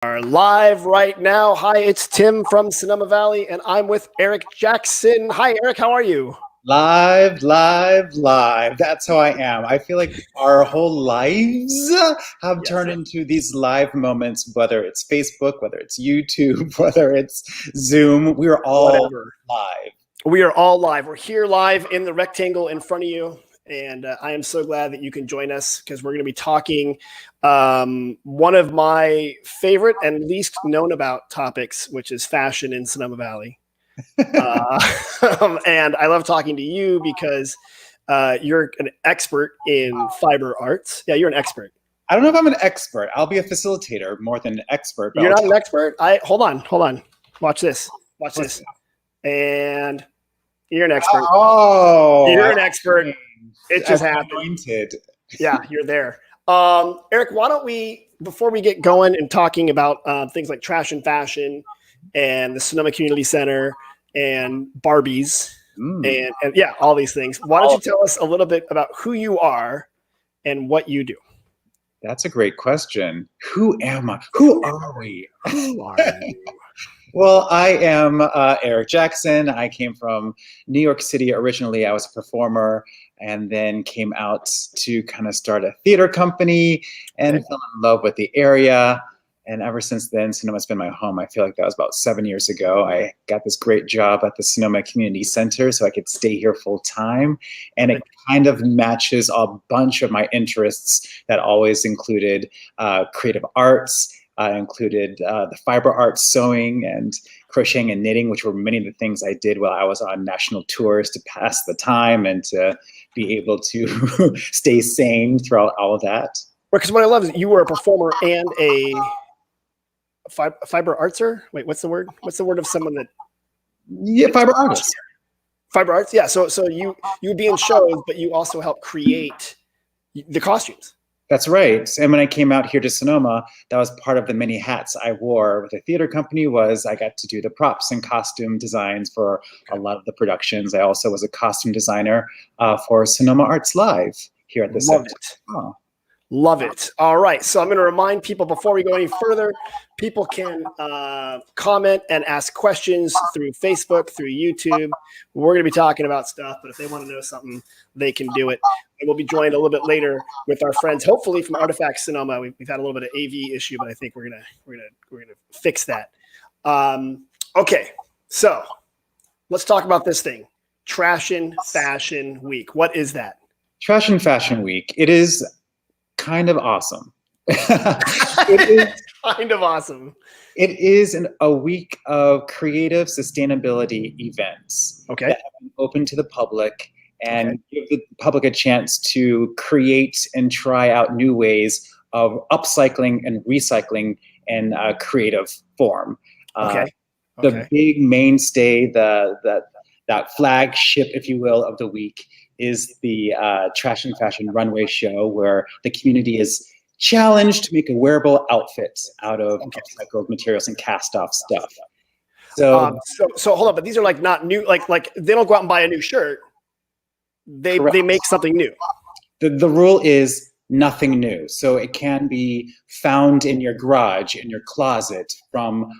Are live right now. Hi, it's Tim from Sonoma Valley, and I'm with Eric Jackson. Hi, Eric. How are you? Live. That's how I am. I feel like our whole lives have turned into these live moments, whether it's Facebook, whether it's YouTube, whether it's Zoom. We are all live. We are all live. We're here live in the rectangle in front of you. And I am so glad that you can join us because we're going to be talking one of my favorite and least known about topics, which is fashion in Sonoma Valley. And I love talking to you because you're an expert in fiber arts. Yeah, you're an expert. I don't know if I'm an expert. I'll be a facilitator more than an expert. You're not an expert? Hold on. Watch this. And you're an expert. Oh, you're an expert. It just happened. Anointed. Yeah, you're there. Eric, why don't we, before we get going and talking about things like Trashion Fashion and the Sonoma Community Center and Barbies and yeah, all these things, why don't you tell us a little bit about who you are and what you do? That's a great question. Who am I? Who are we? Who are you? Well, I am Eric Jackson. I came from New York City originally. I was a performer and then came out to kind of start a theater company and fell in love with the area. And ever since then, Sonoma's been my home. I feel like that was about 7 years ago. I got this great job at the Sonoma Community Center so I could stay here full time. And it kind of matches a bunch of my interests that always included creative arts, included the fiber arts, sewing and crocheting and knitting, which were many of the things I did while I was on national tours to pass the time and to be able to stay sane throughout all of that. Because what I love is you were a performer and a fiber artser. Wait, what's the word? What's the word of someone that? Yeah, fiber artist. Fiber arts. Yeah. So you would be in shows, but you also help create the costumes. That's right. And when I came out here to Sonoma, that was part of the many hats I wore with the theater company. Was I got to do the props and costume designs for a lot of the productions. I also was a costume designer for Sonoma Arts Live here at the center. Love it. All right. So I'm going to remind people before we go any further, people can comment and ask questions through Facebook, through YouTube. We're going to be talking about stuff, but if they want to know something, they can do it. And we'll be joined a little bit later with our friends, hopefully from Artifax Sonoma. We've had a little bit of AV issue, but I think we're gonna fix that. Okay. So let's talk about this thing. Trashion Fashion Week. What is that? Trashion Fashion Week. It is kind of awesome. It is kind of awesome. It is a week of creative sustainability events that have been open to the public and give the public a chance to create and try out new ways of upcycling and recycling in a creative form. The big mainstay, that flagship, if you will, of the week is the Trashion Fashion runway show, where the community is challenged to make a wearable outfit out of upcycled materials and cast off stuff. So hold on, but these are like not new, like they don't go out and buy a new shirt. They make something new. The rule is nothing new. So it can be found in your garage, in your closet, from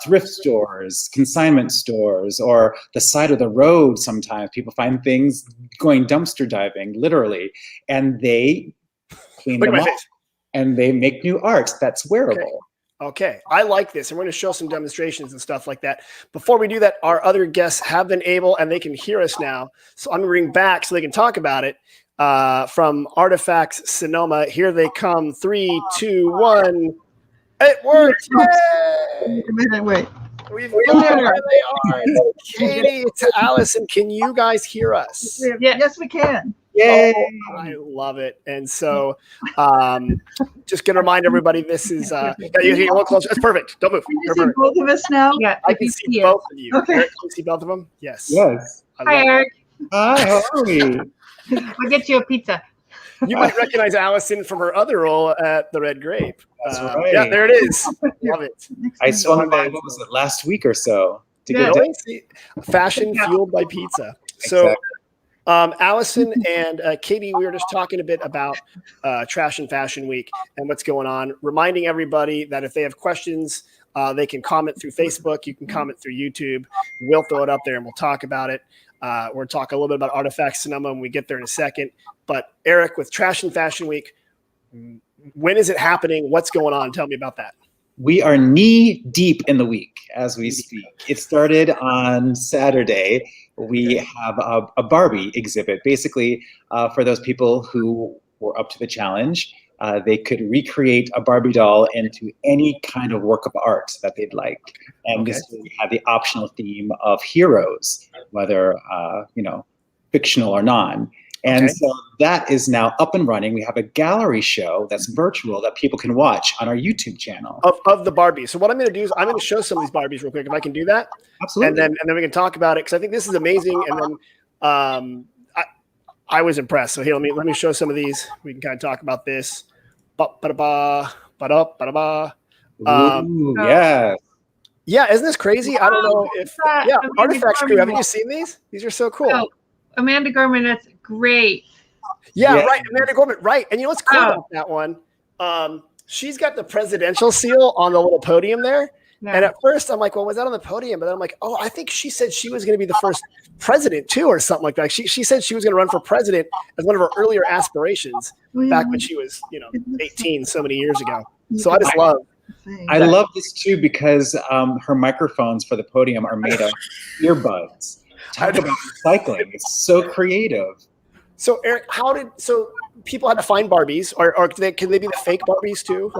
thrift stores, consignment stores, or the side of the road. Sometimes people find things going dumpster diving, literally, and they clean them up and they make new art that's wearable. Okay, I like this. And we're going to show some demonstrations and stuff like that. Before we do that, our other guests have been able, and they can hear us now. So I'm going to bring back so they can talk about it. From Artifax Sonoma. Here they come. 3, 2, 1. It worked. Wait. There they are. It's Katie, it's Allison. Can you guys hear us? Yes, we can. Yay! Oh, I love it. And so just going to remind everybody, this is you get a little closer. That's perfect. Don't move. Can you see both of us now? Yeah, I can see both of you. Okay. Eric, can you see both of them? Yes. Yes. Hi, Eric. Hi, how are we? We'll get you a pizza. You might recognize Allison from her other role at the Red Grape. That's right. Yeah, there it is. Love it. I swung by, what was it, last week or so? To get Fashion fueled by pizza. So Allison and Katie, we were just talking a bit about Trashion Fashion Week and what's going on, reminding everybody that if they have questions, they can comment through Facebook. You can comment through YouTube. We'll throw it up there and we'll talk about it. We're going to talk a little bit about Artifax Sonoma when we get there in a second. But Eric, with Trashion Fashion Week, when is it happening? What's going on? Tell me about that. We are knee deep in the week as we speak. It started on Saturday. We have a Barbie exhibit. Basically, for those people who were up to the challenge, they could recreate a Barbie doll into any kind of work of art that they'd like. And this we had the optional theme of heroes, whether fictional or non. And so that is now up and running. We have a gallery show that's virtual that people can watch on our YouTube channel. Of the Barbie. So what I'm going to do is I'm going to show some of these Barbies real quick, if I can do that. Absolutely. And then we can talk about it, because I think this is amazing. And then I was impressed. So here, let me show some of these. We can kind of talk about this. Yeah. Yeah, isn't this crazy? I don't know if Artifax crew. Haven't you seen these? These are so cool. Oh, Amanda Gorman, that's great. Yeah, right. Amanda Gorman, right. And you know what's cool about that one? She's got the presidential seal on the little podium there. Yeah. And at first I'm like, well, was that on the podium? But then I'm like, oh, I think she said she was going to be the first president too, or something like that. She said she was going to run for president as one of her earlier aspirations back when she was, 18 so many years ago. So I just love. I love this too, because her microphones for the podium are made of earbuds. Talk about recycling. It's so creative. So Eric, so people had to find Barbies, or can they be the fake Barbies too?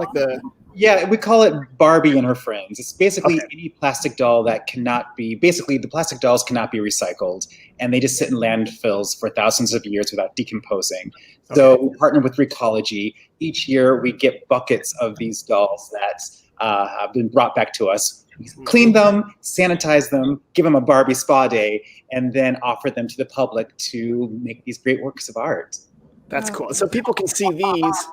Yeah, we call it Barbie and her friends. It's basically any plastic doll that cannot be, basically the plastic dolls cannot be recycled, and they just sit in landfills for thousands of years without decomposing. So we partner with Recology. Each year we get buckets of these dolls that have been brought back to us. We clean them, sanitize them, give them a Barbie spa day, and then offer them to the public to make these great works of art. That's cool. So people can see these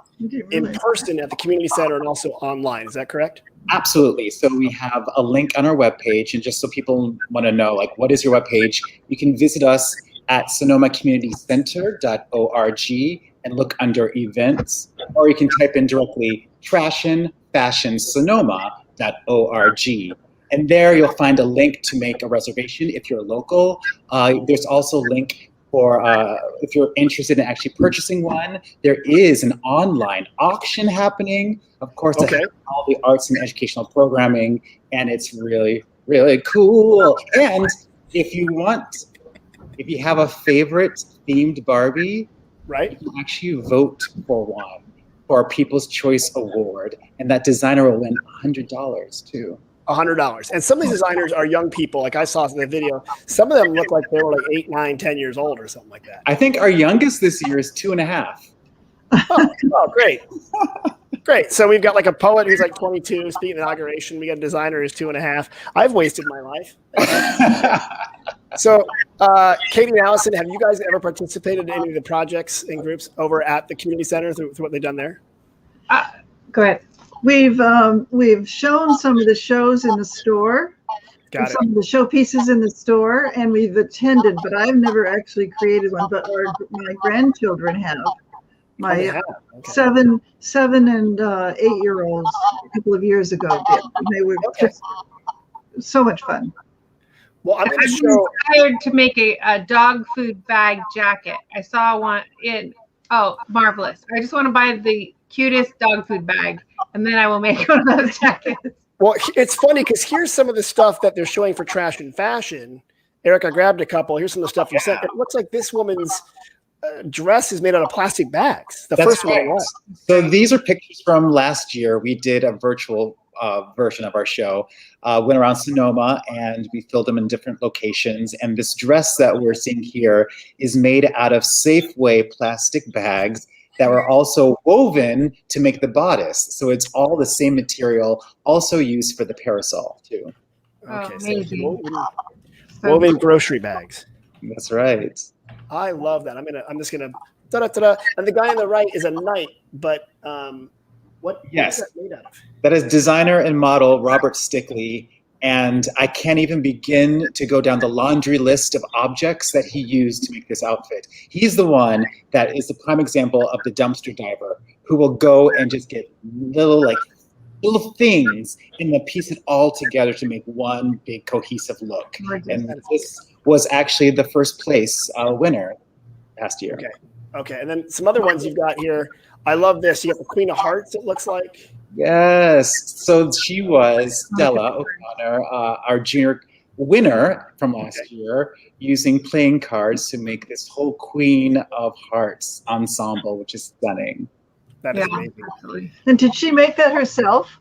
in person at the community center and also online. Is that correct? Absolutely. So we have a link on our webpage, and just so people want to know, what is your webpage, you can visit us at sonomacommunitycenter.org and look under events, or you can type in directly Trashion Fashion Sonoma.org. And there you'll find a link to make a reservation if you're local. There's also a link for if you're interested in actually purchasing one. There is an online auction happening, of course, to have all the arts and educational programming, and it's really, really cool. And if you have a favorite themed Barbie, right, you can actually vote for one for our People's Choice Award, and that designer will win $100 too. $100. And some of these designers are young people. Like I saw in the video, some of them look like they were 8, 9, 10 years old or something like that. I think our youngest this year is 2.5. Oh, great. Great. So we've got a poet who's 22, speaking of inauguration. We got a designer who's 2.5. I've wasted my life. So Katie and Allison, have you guys ever participated in any of the projects and groups over at the community center through what they've done there? Go ahead. We've shown some of the shows in the store, some of the showpieces in the store, and we've attended, but I've never actually created one, but my grandchildren have. My 7 and 8-year-olds a couple of years ago did. And they were just so much fun. Well, I'm going to show. Inspired to make a dog food bag jacket. I saw one marvelous. I just want to buy the cutest dog food bag, and then I will make one of those jackets. Well, it's funny because here's some of the stuff that they're showing for Trashion Fashion. Eric, I grabbed a couple. Here's some of the stuff you sent. It looks like this woman's dress is made out of plastic bags. The first one I want. So these are pictures from last year. We did a virtual version of our show, went around Sonoma, and we filmed them in different locations. And this dress that we're seeing here is made out of Safeway plastic bags that were also woven to make the bodice. So it's all the same material, also used for the parasol too. Okay, so woven grocery bags. That's right. I love that. I'm just gonna da-da-da-da. And the guy on the right is a knight, but what is that made out of? That is designer and model Robert Stickley. And I can't even begin to go down the laundry list of objects that he used to make this outfit. He's the one that is the prime example of the dumpster diver who will go and just get little things and then piece it all together to make one big cohesive look. And this was actually the first place winner last year. Okay. And then some other ones you've got here. I love this. You got the Queen of Hearts, it looks like. Yes. So she was Stella O'Connor, our junior winner from last year, using playing cards to make this whole Queen of Hearts ensemble, which is stunning. That is amazing. Absolutely. And did she make that herself?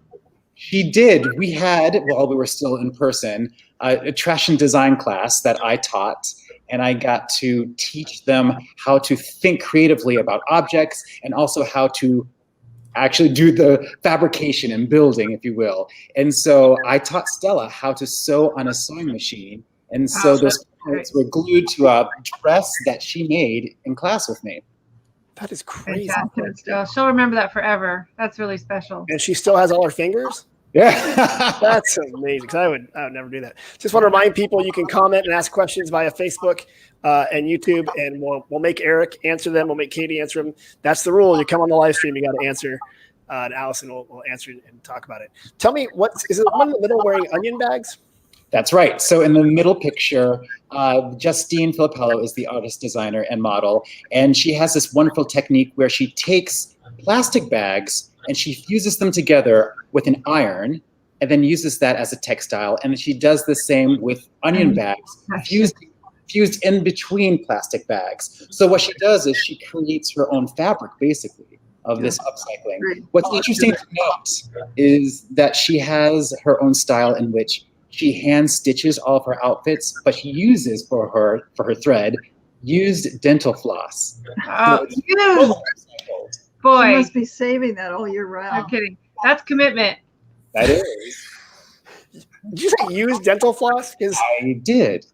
She did. We had, while we were still in person, a Trashion design class that I taught, and I got to teach them how to think creatively about objects and also how to actually do the fabrication and building, if you will. And so I taught Stella how to sew on a sewing machine. And so those parts were glued to a dress that she made in class with me. That is crazy. Fantastic. She'll remember that forever. That's really special. And she still has all her fingers? Yeah. That's amazing. 'Cause I would never do that. Just want to remind people you can comment and ask questions via Facebook and YouTube, and we'll make Eric answer them. We'll make Katie answer them. That's the rule. You come on the live stream, you got to answer. And Allison will answer and talk about it. Tell me, is it the one in the middle wearing onion bags? That's right. So in the middle picture, Justine Filippello is the artist, designer, and model. And she has this wonderful technique where she takes plastic bags and she fuses them together with an iron and then uses that as a textile. And she does the same with onion bags, fused in between plastic bags. So what she does is she creates her own fabric, basically, of this upcycling. What's interesting to note is that she has her own style in which she hand stitches all of her outfits, but she uses for her thread used dental floss. Oh, Boy, boy, you must be saving that all year round. I'm kidding. That's commitment. That is. Did you say used dental floss? I did.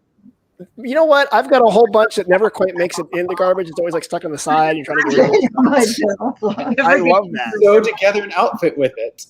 You know what? I've got a whole bunch that never quite makes it in the garbage. It's always like stuck on the side. You're trying to get rid of it. I love that. Sew together an outfit with it.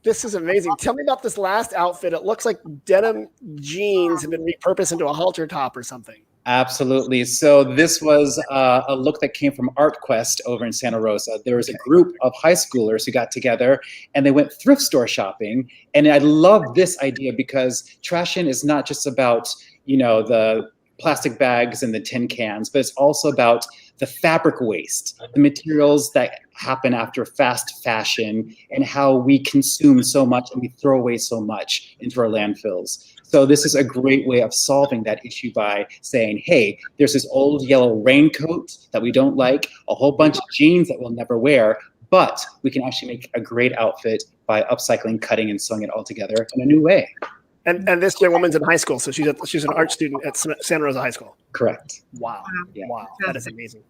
This is amazing. Tell me about this last outfit. It looks like denim jeans have been repurposed into a halter top or something. Absolutely. So this was a look that came from Art Quest over in Santa Rosa. There was a group of high schoolers who got together and they went thrift store shopping. And I love this idea because Trashion is not just about, the plastic bags and the tin cans, but it's also about the fabric waste, the materials that happen after fast fashion, and how we consume so much and we throw away so much into our landfills. So this is a great way of solving that issue by saying, hey, there's this old yellow raincoat that we don't like, a whole bunch of jeans that we'll never wear, but we can actually make a great outfit by upcycling, cutting, and sewing it all together in a new way. And this young woman's in high school, so she's an art student at Santa Rosa High School. Correct. Wow. Yeah. Wow. That is amazing.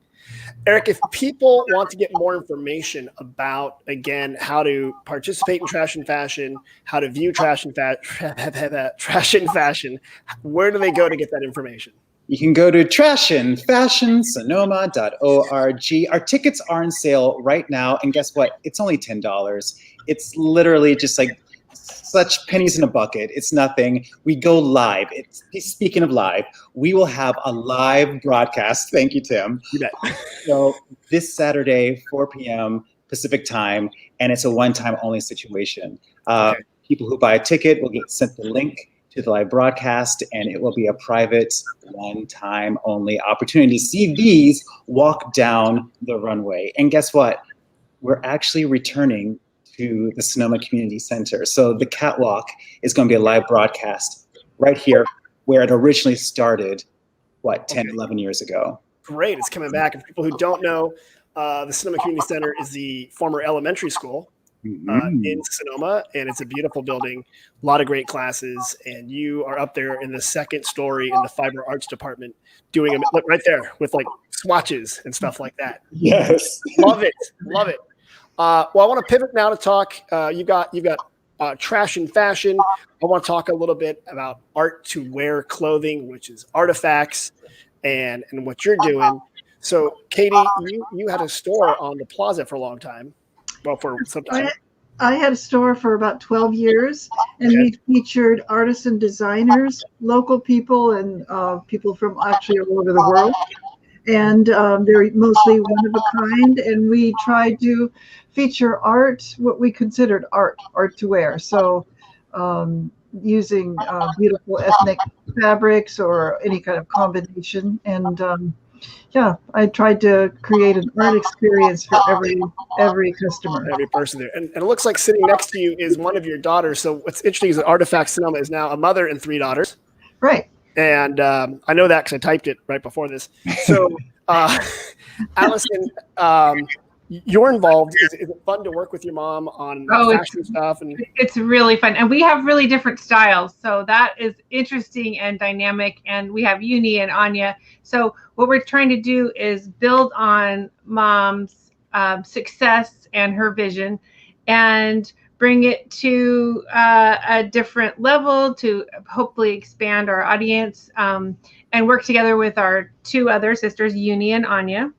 Eric, if people want to get more information about, again, how to participate in Trashion Fashion, how to view Trashion Fashion, where do they go to get that information? You can go to trashionfashionsonoma.org. Our tickets are on sale right now, and guess what? It's only $10. It's literally just like such pennies in a bucket. It's nothing. We go live. Speaking of live, we will have a live broadcast. Thank you, Tim. You bet. So this Saturday, 4 p.m. Pacific time, and it's a one-time only situation. People who buy a ticket will get sent the link to the live broadcast, and it will be a private, one-time only opportunity to see these walk down the runway. And guess what? We're actually returning to the Sonoma Community Center. So the catwalk is going to be a live broadcast right here where it originally started, 10, 11 years ago. Great. It's coming back. And for people who don't know, the Sonoma Community Center is the former elementary school in Sonoma, and it's a beautiful building, a lot of great classes, and you are up there in the second story in the fiber arts department doing them right there with like swatches and stuff like that. Yes. Love it. Love it. Well, I want to pivot now to talk. You've got Trashion Fashion. I want to talk a little bit about art to wear clothing, which is Artifacts, and what you're doing. So, Katie, you had a store on the plaza for a long time. Well, for some time. I had a store for about 12 years, And we featured artisan designers, local people, and people from actually all over the world. And they're mostly one of a kind. And we tried to feature art, what we considered art to wear. So using beautiful ethnic fabrics or any kind of combination. And yeah, I tried to create an art experience for every customer. Every person there. And it looks like sitting next to you is one of your daughters. So what's interesting is that Artifax Sonoma is now a mother and 3 daughters. Right. And I know that because I typed it right before this. So Allison, you're involved. Is it fun to work with your mom on fashion stuff? And it's really fun. And we have really different styles. So that is interesting and dynamic. And we have Uni and Anya. So what we're trying to do is build on mom's success and her vision and bring it to a different level to hopefully expand our audience and work together with our 2 other sisters, Uni and Anya.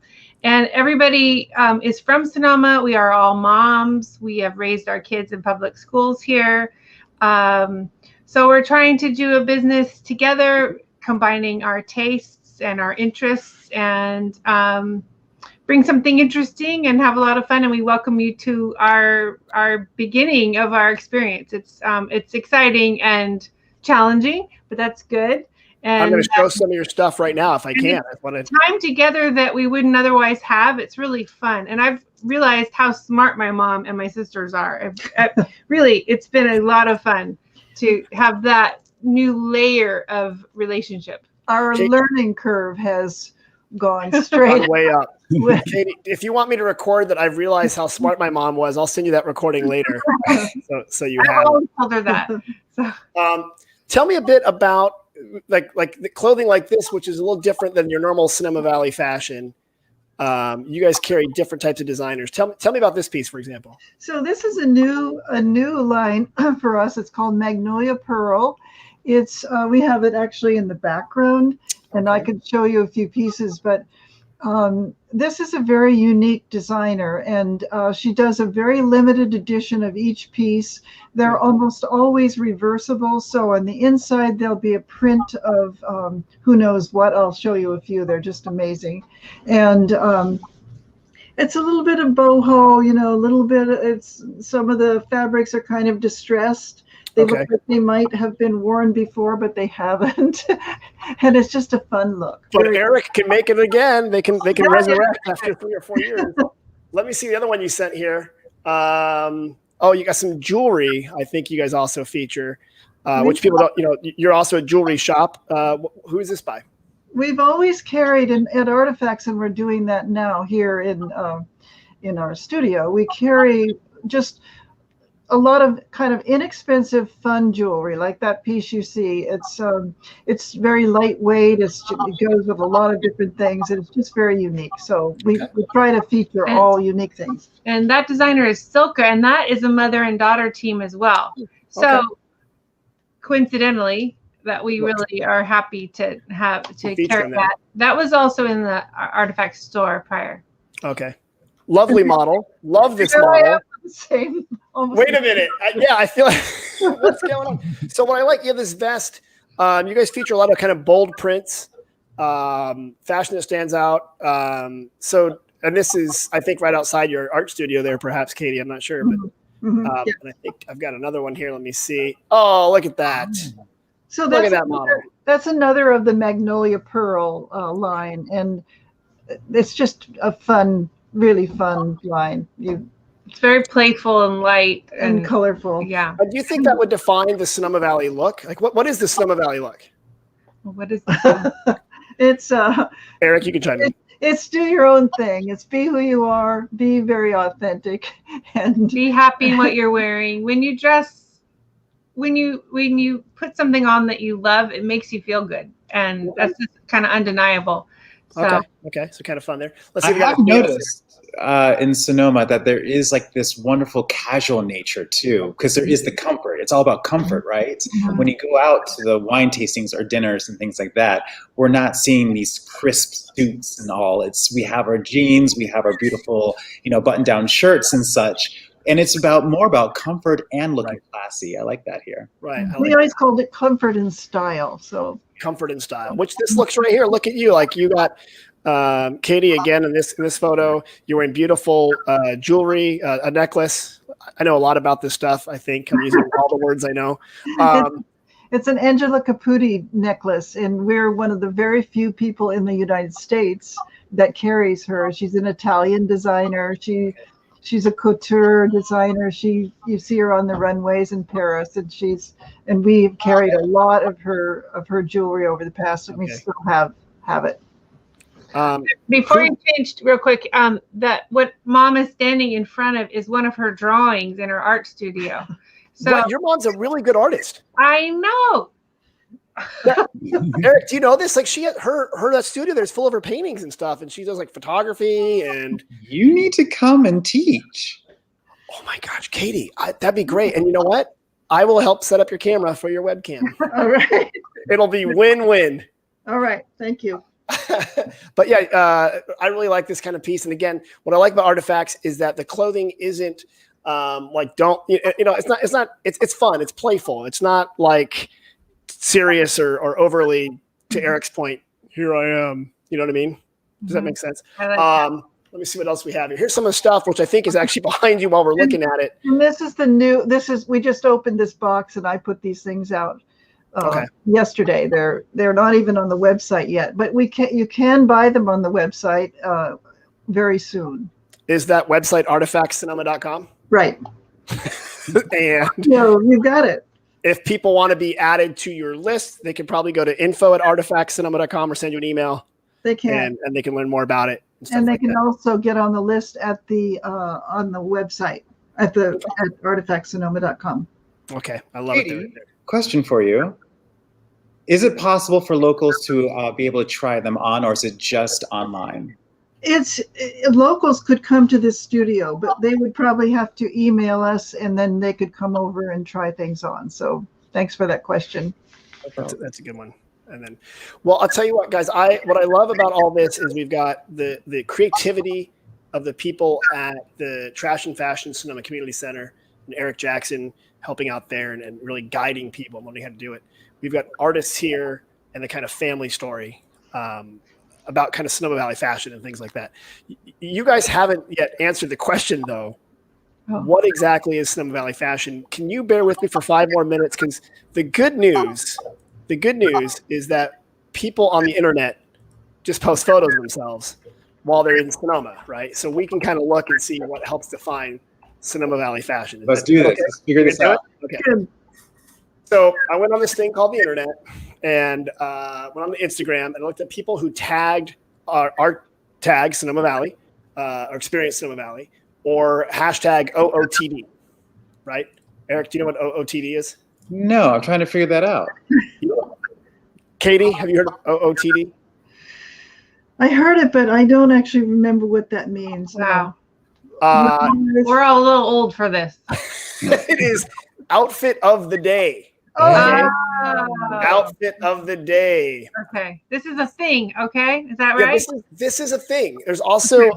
And everybody is from Sonoma. We are all moms. We have raised our kids in public schools here. So we're trying to do a business together, combining our tastes and our interests and bring something interesting and have a lot of fun. And we welcome you to our beginning of our experience. It's exciting and challenging, but that's good. And I'm going to show some of your stuff right now if I can. Time together that we wouldn't otherwise have. It's really fun. And I've realized how smart my mom and my sisters are. Really, it's been a lot of fun to have that new layer of relationship. Our learning curve has gone straight way up. Katie, if you want me to record that I've realized how smart my mom was, I'll send you that recording later. So you have. I always told her that. So. Tell me a bit about like the clothing like this, which is a little different than your normal Sonoma Valley fashion. You guys carry different types of designers. Tell me about this piece, for example. So this is a new line for us. It's called Magnolia Pearl. It's we have it actually in the background, and I could show you a few pieces, but this is a very unique designer, and she does a very limited edition of each piece. They're almost always reversible. So on the inside, there'll be a print of who knows what. I'll show you a few. They're just amazing. And it's a little bit of boho, you know, a little bit. It's some of the fabrics are kind of distressed. They look like they might have been worn before, but they haven't. And it's just a fun look. But Eric can make it again. They can resurrect after 3 or 4 years. Let me see the other one you sent here. Oh, you got some jewelry. I think you guys also feature, which people don't. You know, you're also a jewelry shop. Who is this by? We've always carried at Artifacts, and we're doing that now here in our studio. We carry just a lot of kind of inexpensive, fun jewelry, like that piece you see. It's very lightweight. It goes with a lot of different things, and it's just very unique. So we try to feature all unique things. And that designer is Silka, and that is a mother and daughter team as well. So coincidentally, that we really are happy to have to carry that. That was also in the Artifact store prior. Okay. Lovely model. Love this model. Same. Wait a minute. I feel like what's going on? So what I like, you have this vest. You guys feature a lot of kind of bold prints, fashion that stands out. And this is, I think, right outside your art studio there, perhaps, Katie. I'm not sure, but and I think I've got another one here. Let me see. Oh, look at that. So look at that model. That's another of the Magnolia Pearl line, and it's just a fun, really fun line. It's very playful and light and colorful. Yeah. Do you think that would define the Sonoma Valley look? Like, what is the Sonoma Valley look? What is this? It's Eric, you can chime in. It's do your own thing. It's be who you are. Be very authentic, and be happy in what you're wearing. When you dress, when you put something on that you love, it makes you feel good, and that's just kind of undeniable. So. Okay. So kind of fun there. Let's see. I have noticed in Sonoma that there is like this wonderful casual nature too, because there is the comfort. It's all about comfort, right? Mm-hmm. When you go out to the wine tastings or dinners and things like that, we're not seeing these crisp suits and all. We have our jeans, we have our beautiful, button-down shirts and such. And it's more about comfort and looking classy. I like that here. Right. We always called it comfort and style. So comfort and style, which this looks right here. Look at you. Like you got Katie again in this photo. You're wearing beautiful jewelry, a necklace. I know a lot about this stuff. I think I'm using all the words I know. It's an Angela Caputi necklace, and we're one of the very few people in the United States that carries her. She's an Italian designer. She's a couture designer. You see her on the runways in Paris, and we've carried a lot of her jewelry over the past, and we still have it. Before you changed real quick, that what Mom is standing in front of is one of her drawings in her art studio. So right, your mom's a really good artist. I know. Eric, do you know this? Like her that studio there's full of her paintings and stuff, and she does like photography and. You need to come and teach. Oh my gosh, Katie, that'd be great. And you know what? I will help set up your camera for your webcam. All right. It'll be win-win. All right. Thank you. But yeah, I really like this kind of piece. And again, what I like about Artifacts is that the clothing isn't it's fun. It's playful. It's not like serious or overly, to Eric's point, here I am. You know what I mean? Does that make sense? I like that. Let me see what else we have here. Here's some of the stuff, which I think is actually behind you while we're looking at it. And we just opened this box and I put these things out yesterday. They're not even on the website yet, but you can buy them on the website very soon. Is that website artifactsonoma.com? Right. And you got it. If people want to be added to your list, they can probably go to info@artifactsonoma.com or send you an email. They can. And they can learn more about it. And they can also get on the list at the on the website at artifactsonoma.com. Okay. I love Katie, it. Question for you. Is it possible for locals to be able to try them on, or is it just online? Locals could come to this studio, but they would probably have to email us and then they could come over and try things on. So thanks for that question. That's a good one. And then, well, I'll tell you what, guys, what I love about all this is we've got the creativity of the people at the Trashion Fashion Sonoma Community Center and Eric Jackson helping out there and really guiding people and learning how to do it. We've got artists here and the kind of family story about kind of Sonoma Valley fashion and things like that. You guys haven't yet answered the question, though. Oh. What exactly is Sonoma Valley fashion? Can you bear with me for 5 more minutes? Because the good news is that people on the internet just post photos of themselves while they're in Sonoma, right? So we can kind of look and see what helps define Sonoma Valley fashion. Let's do this. Okay? Let's figure this out. Okay. So I went on this thing called the internet and went on the Instagram and looked at people who tagged our tag Sonoma Valley or experienced Sonoma Valley or hashtag OOTD, right? Eric, do you know what OOTD is? No, I'm trying to figure that out. Katie, have you heard of OOTD? I heard it, but I don't actually remember what that means. Wow. Uh, We're all a little old for this. It is outfit of the day. Oh, Outfit of the day. Okay. This is a thing, okay? Is that Yeah, right? this is a thing. There's also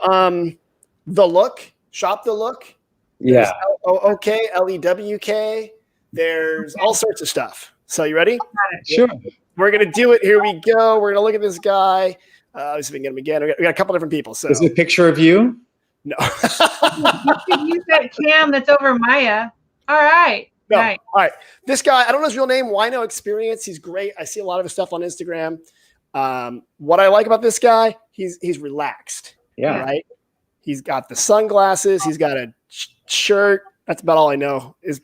the look, shop the look. Yeah. Okay, LEWK. There's all sorts of stuff. So you ready? Sure. We're gonna do it. Here we go. We're gonna look at this guy. Let's see if we can get him again. We got a couple different people. So Is it a picture of you? no. You should use that cam that's over Maya. All right. No. Right. All right. This guy, I don't know his real name, Wino Experience. He's great. I see a lot of his stuff on Instagram. What I like about this guy, he's relaxed. Yeah. Right. He's got the sunglasses. He's got a shirt. That's about all I know. Is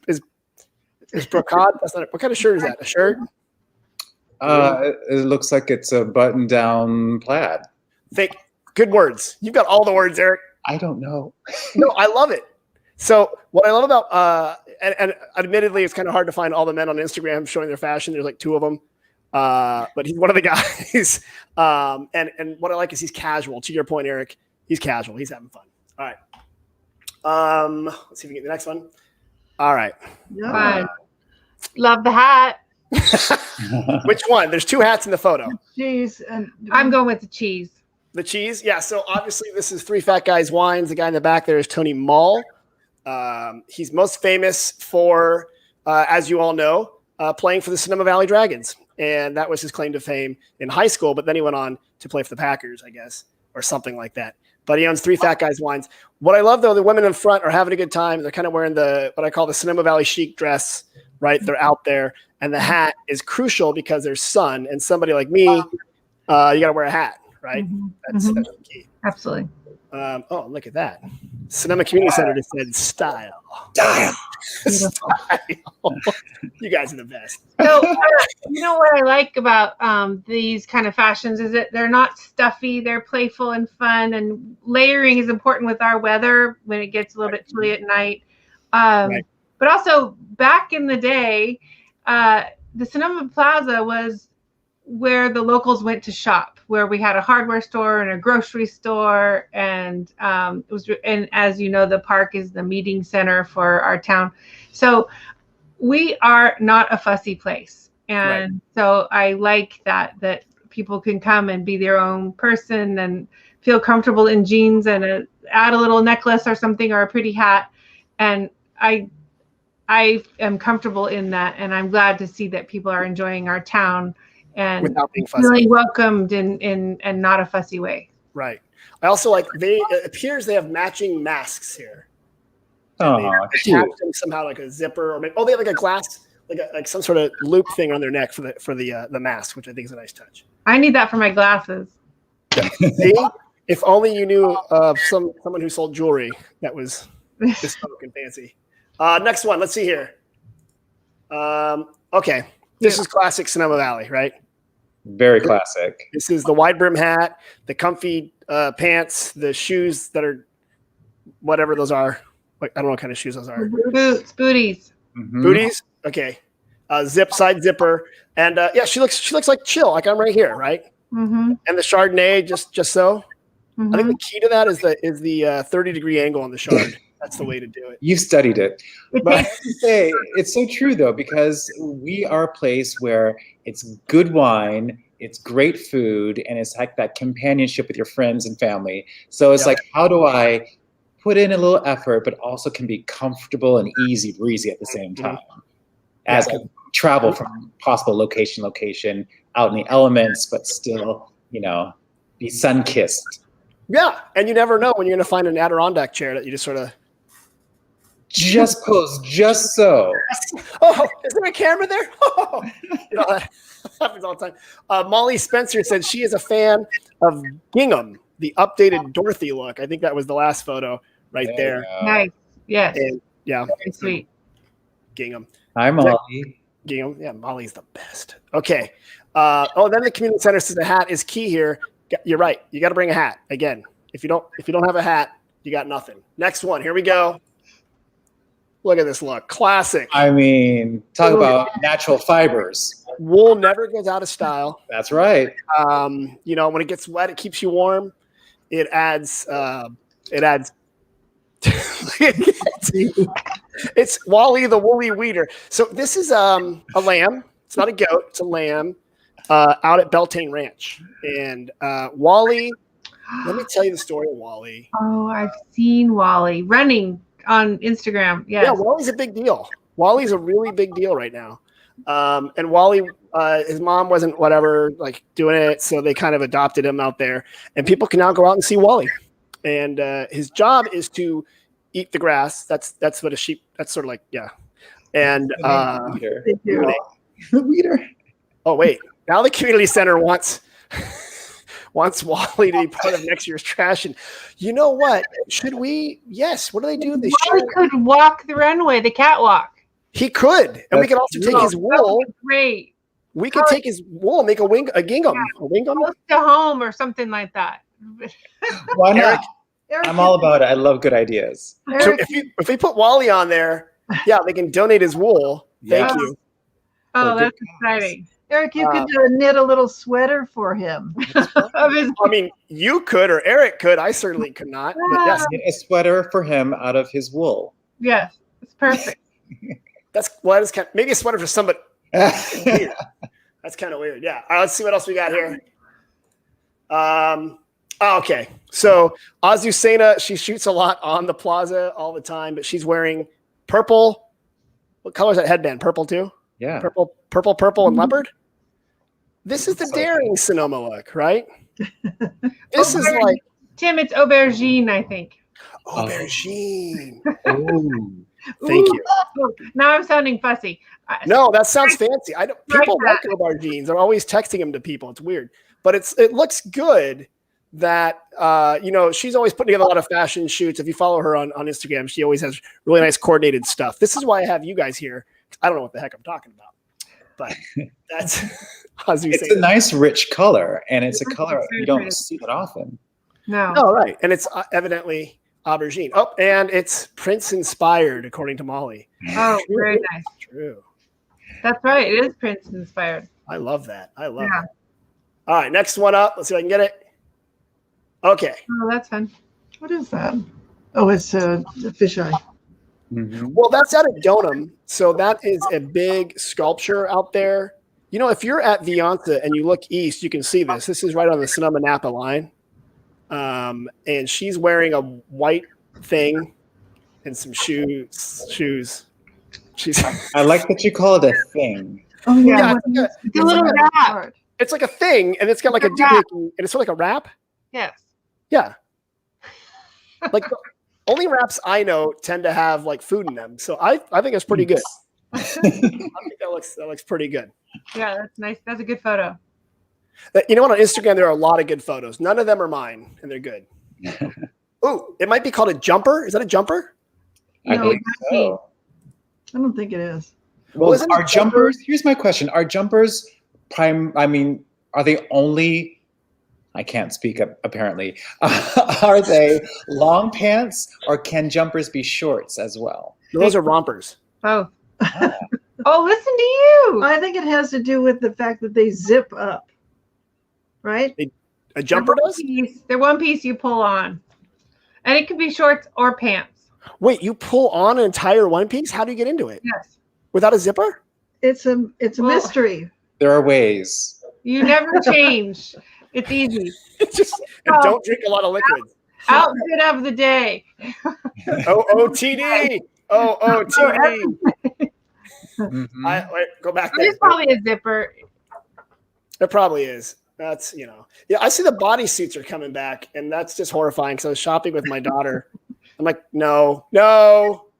brocade? That's not it. What kind of shirt is that? A shirt? It looks like it's a button-down plaid. Good words. You've got all the words, Eric. I don't know. No, I love it. So what I love about, and admittedly, it's kind of hard to find all the men on Instagram showing their fashion. There's like 2 of them, but he's one of the guys. And what I like is he's casual. To your point, Eric, he's casual. He's having fun. All right. Let's see if we can get the next one. All right. yeah. Fun. Love the hat. Which one? There's 2 hats in the photo. Jeez. And I'm going with the cheese. The cheese. Yeah. So obviously this is 3 Fat Guys Wines. The guy in the back there is Tony Mall. He's most famous for, as you all know, playing for the Sonoma Valley Dragons. And that was his claim to fame in high school. But then he went on to play for the Packers, I guess, or something like that. But he owns 3 Fat Guys wines. What I love, though, the women in front are having a good time. They're kind of wearing what I call the Sonoma Valley chic dress, right? They're out there. And the hat is crucial because there's sun. And somebody like me, you got to wear a hat, right? That's the key. Absolutely. Oh, look at that. Sonoma Community Center just said style. Style. You guys are the best. So, you know what I like about these kind of fashions is that they're not stuffy. They're playful and fun. And layering is important with our weather when it gets a little bit chilly at night. But also, back in the day, the Sonoma Plaza was where the locals went to shop, where we had a hardware store and a grocery store, and and as you know, the park is the meeting center for our town. So we are not a fussy place, and so I like that people can come and be their own person and feel comfortable in jeans and add a little necklace or something or a pretty hat, and I am comfortable in that, and I'm glad to see that people are enjoying our town and without being fussy, feeling welcomed in not a fussy way. Right. I also like it appears they have matching masks here. Oh, they attach them somehow like a zipper, or maybe, they have like a glass, like some sort of loop thing on their neck for the mask, which I think is a nice touch. I need that for my glasses. See, if only you knew of someone who sold jewelry that was bespoke and fancy. Next one, let's see here. Okay, this is classic Sonoma Valley, right? Very classic. This is the wide brim hat, the comfy pants, the shoes that are whatever those are. I don't know what kind of shoes those are. Boots, booties. Booties. Okay. Side zipper, and she looks like chill, like I'm right here, right? And the Chardonnay, just so. I think the key to that is the 30-degree angle on the Chard. That's the way to do it. You've studied it. But I have to say, it's so true, though, because we are a place where it's good wine, it's great food, and it's like that companionship with your friends and family. So it's like, how do I put in a little effort, but also can be comfortable and easy breezy at the same time as I travel from possible location, out in the elements, but still, be sun-kissed. Yeah, and you never know when you're going to find an Adirondack chair that you just sort of... Just pose, just so. Oh, is there a camera there? Oh, that happens all the time. Molly Spencer said she is a fan of gingham, the updated Dorothy look. I think that was the last photo right there. Nice. Yes. And, yeah. Very sweet. Gingham. Hi, Molly. Gingham. Yeah, Molly's the best. Okay. Then the community center says the hat is key here. You're right. You got to bring a hat. Again, if you don't have a hat, you got nothing. Next one. Here we go. Look at this look. Classic. I mean, talk about natural fibers. Wool never goes out of style. That's right. When it gets wet, it keeps you warm. It adds it's Wally the woolly weeder. So this is a lamb. It's not a goat. It's a lamb out at Beltane Ranch. And Wally, let me tell you the story of Wally. Oh, I've seen Wally running on Instagram. Yes. Yeah, Wally's a big deal. Wally's a really big deal right now. And Wally, his mom wasn't doing it, so they kind of adopted him out there. And people can now go out and see Wally. And his job is to eat the grass. That's what a sheep. That's sort of like, yeah. And the weeder. Oh wait, now the community center wants Wally to be part of next year's Trashion. You know what? Should we? Yes. What do they do? Wally could walk the runway, the catwalk. He could, and we could also take his wool. Great. We could take his wool and make a gingham. A gingham? Close to home or something like that. Why not? I'm all about it. I love good ideas. So if we put Wally on there, yeah, they can donate his wool. Thank you. Oh, that's exciting. Eric, you could knit a little sweater for him. I mean, you could, or Eric could. I certainly could not. But yes, knit a sweater for him out of his wool. Yes, it's perfect. Maybe a sweater for somebody. That's kind of weird. Yeah. All right, let's see what else we got here. Oh, okay. So Azucena, she shoots a lot on the plaza all the time, but she's wearing purple. What color is that headband? Purple too? Yeah. Purple, and leopard. This is the daring Sonoma look, right? This is like Tim, it's aubergine, I think. aubergine. Oh. Thank you. Now I'm sounding fussy. No, that sounds fancy. People like aubergines. I'm always texting them to people. It's weird, but it looks good. That she's always putting together a lot of fashion shoots. If you follow her on Instagram, she always has really nice coordinated stuff. This is why I have you guys here. I don't know what the heck I'm talking about, but that's it's a nice rich color, and it's a color you don't see that often. No, right, and it's evidently aubergine. Oh, and it's Prince inspired, according to Molly. Oh, very nice. True. That's right. It is Prince inspired. I love that. I love it. All right, next one up. Let's see if I can get it. Okay. Oh, that's fun. What is that? Oh, it's a fisheye. Mm-hmm. Well, that's out of Donham. So that is a big sculpture out there. If you're at Vianza and you look east, you can see this. This is right on the Sonoma Napa line. And she's wearing a white thing and some shoes. I like that you call it a thing. Oh, Yeah, It's a little wrap. it's like a thing, and it's got like a doohickey, and it's sort of like a wrap. Yes. Yeah. Like the only wraps I know tend to have like food in them. So I think it's pretty good. I think that looks pretty good. Yeah, that's nice. That's a good photo. You know what? On Instagram, there are a lot of good photos. None of them are mine, and they're good. Oh, it might be called a jumper. Is that a jumper? I No, think so. I don't think it is. Well, isn't are it jumpers? Here's my question: are jumpers are they only? I can't speak apparently. Are they long pants, or can jumpers be shorts as well? Those are rompers. Oh. Oh, listen to you. I think it has to do with the fact that they zip up, right? A jumper does? They're one piece you pull on. And it could be shorts or pants. Wait, you pull on an entire one piece? How do you get into it? Yes. Without a zipper? It's a Well, mystery. There are ways. You never change. It's easy. And don't drink a lot of liquids. Outfit of the day. OOTD. OOTD. Mhm. Wait, go back there. There's probably a zipper. It probably is. That's, yeah, I see the bodysuits are coming back, and that's just horrifying because I was shopping with my daughter. I'm like, no,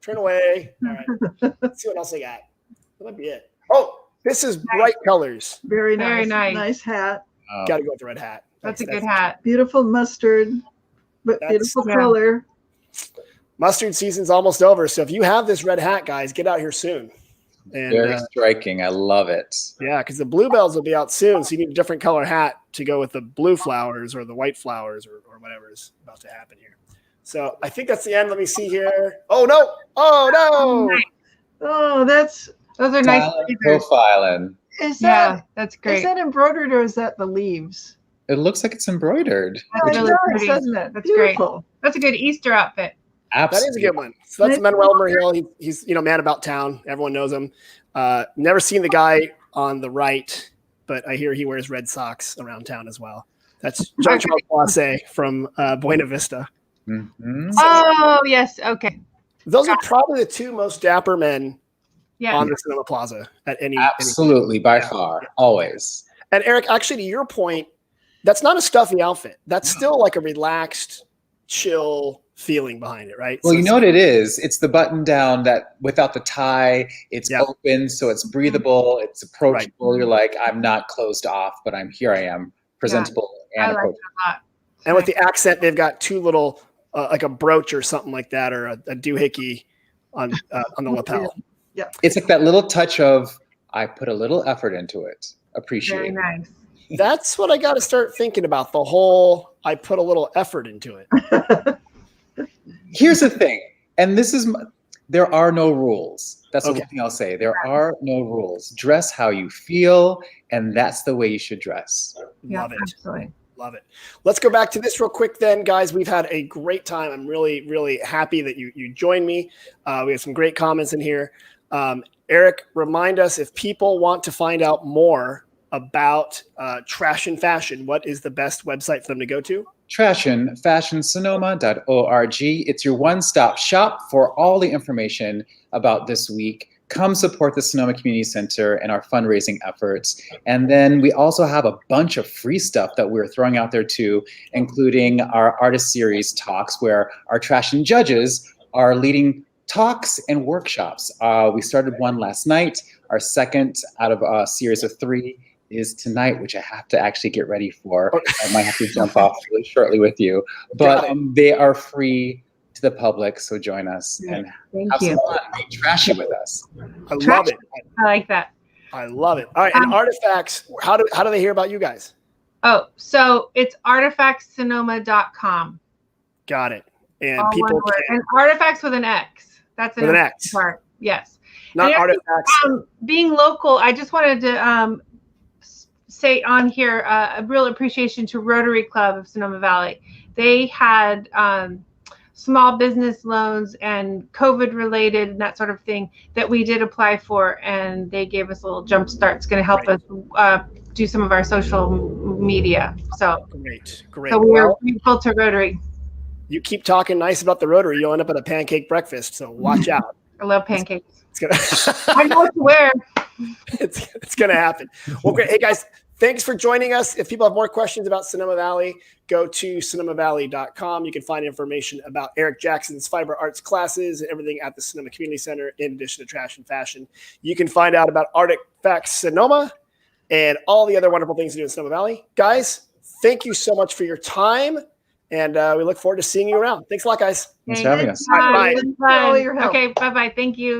turn away. All right. Let's see what else I got. That might be it. Oh, this is bright colors. Very nice. Very nice. Nice hat. Got to go with the red hat. That's a good hat. Beautiful mustard, but beautiful color. Mustard season's almost over, so if you have this red hat, guys, get out here soon. And, Very striking. I love it. yeah, because the bluebells will be out soon, so you need a different color hat to go with the blue flowers or the white flowers or whatever is about to happen here. So I think that's the end. Let me see here. Oh, no. Oh, Those are nice. Profiling. is that That's great. is that embroidered or is that the leaves? It looks like it's embroidered. That's It really does, pretty. doesn't it? That's great. Beautiful. That's a good Easter outfit. That is a good one. So that's Manuel Muriel. He's man about town. Everyone knows him. Never seen the guy on the right, but I hear he wears red socks around town as well. That's Jean-Charles Poisset from Buena Vista. Mhm. Oh, yes. Okay. Those are probably the two most dapper men Yeah. on the Sonoma Plaza at any. Absolutely, by far, always. And Eric, actually, to your point, that's not a stuffy outfit. That's still like a relaxed, chill feeling behind it, right? Well, So you know what it is? It's the button down that without the tie, it's open, so it's breathable, it's approachable. You're like, I'm not closed off, but I'm here. I am presentable and I like approachable. it a lot. And with the accent, they've got two little, like a brooch or something like that, or a doohickey on the lapel. It's like that little touch of, I put a little effort into it. Appreciate Very it. nice. That's what I got to start thinking about. The whole, I put a little effort into it. Here's the thing, and there are no rules. That's the Okay. one thing I'll say. There are no rules. Dress how you feel, and that's the way you should dress. Yeah, Love it. absolutely. Love it. Let's go back to this real quick then, guys. We've had a great time. I'm really, really happy that you joined me. We have some great comments in here. Eric, remind us if people want to find out more about Trashion Fashion, what is the best website for them to go to? TrashionFashionSonoma.org. It's your one-stop shop for all the information about this week. Come support the Sonoma Community Center and our fundraising efforts. And then we also have a bunch of free stuff that we're throwing out there too, including our artist series talks, where our Trashion judges are leading talks and workshops. We started one last night. Our second out of a series of 3 is tonight, which I have to actually get ready for. I might have to jump off really shortly with you. But they are free to the public, so join us and have some fun. Be trashy with us. I love it. I like that. I love it. All right, and Artifacts, how do they hear about you guys? Oh, so it's artifactsonoma.com. Got it. And all people and Artifacts with an X. That's an X part. Yes. Not Artifacts. Being local, I just wanted to say on here a real appreciation to Rotary Club of Sonoma Valley. They had small business loans and COVID related and that sort of thing that we did apply for, and they gave us a little jump start. It's going to help us do some of our social media. So great. So we're grateful to Rotary. You keep talking nice about the Rotary, you'll end up at a pancake breakfast. So watch out. I love pancakes. It's gonna I know what to wear. It's gonna happen. Well, great. Hey guys, thanks for joining us. If people have more questions about Sonoma Valley, go to sonomavalley.com. You can find information about Eric Jackson's fiber arts classes and everything at the Sonoma Community Center, in addition to Trashion Fashion. You can find out about Artifax Sonoma and all the other wonderful things to do in Sonoma Valley. Guys, thank you so much for your time. And we look forward to seeing you around. Thanks a lot, guys. Thanks for having us. Bye. All your help. Okay, bye-bye. Thank you.